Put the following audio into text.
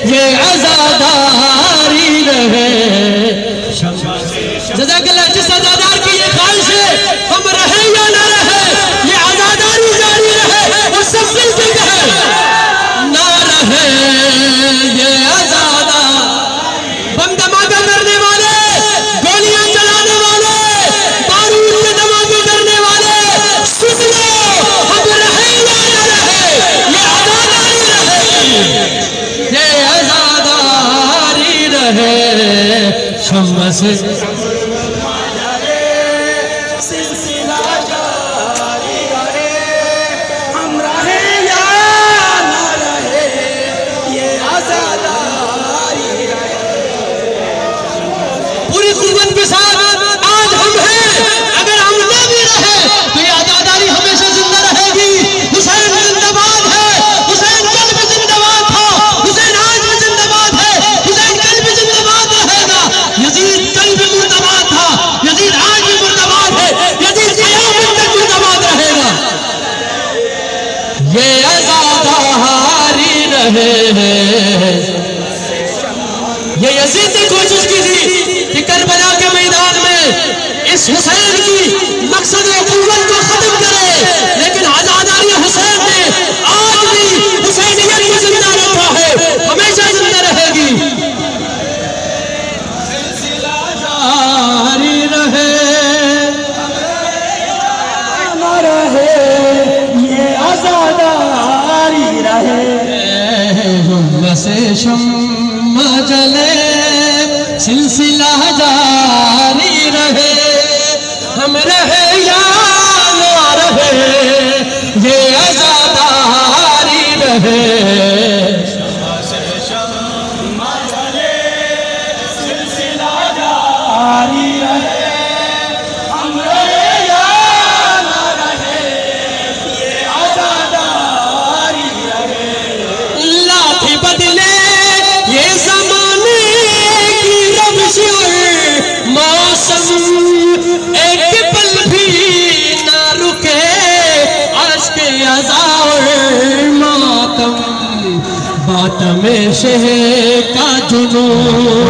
ये आजादारी रहे। जज़ाकल्लाह। जिस आजादार की ये ख्वाहिश है हम रहे या ना रहे, ये आजादारी जारी रहे, वो सब मिलके कहे ना रहे ये आजादार। बम धमाका करने वाले, गोलियां चलाने वाले, बारूद के धमाके करने वाले, सुन लो हम रहे या ना रहे, ये आजादारी रहे, ये आजादारी रहे। शम्मा से सिलसिला जारी रहे, हम रहे या ना रहे, ये आजादारी रहे। पूरी कुव्वत के साथ आज हम हैं, अगर हम ना भी रहे तो ये आजादारी हमेशा जिंदा रहेगी। हुसैन जिंदाबाद है, हुसैन कल भी जिंदाबाद था, हुसैन आज भी जिंदाबाद है, हुसैन कल भी जिंदाबाद रहेगा। यजीद कल भी मुर्दाबाद था, यजीद आज भी मुर्दाबाद है, यजीद क़यामत तक मुर्दाबाद रहेगा। ये आजादारी रहे। ये यजीद ने कोशिश की थी कि करबला के मैदान में इस हुसैन की मकसद कुव्वत को खत्म करे, लेकिन आजादारी हुसैन ने आज भी हुसैनियत को जिंदा रखा है, हमेशा जिंदा रहेगी। सिलसिला जारी रहे, ना रहे, ये आजादारी रहे। से शम्मा जले सिलसिला जारी रहे, हम रहे या ना रहे, ये आजादारी रहे। सिलसिला जारी रहे, हम रहे या ना रहे, ये आजादारी रहे। लाठी बदले ये ज़माने की रब्श और मौसम, एक पल भी ना रुके आज के अज़ा और मातम। बात में शह का जुनून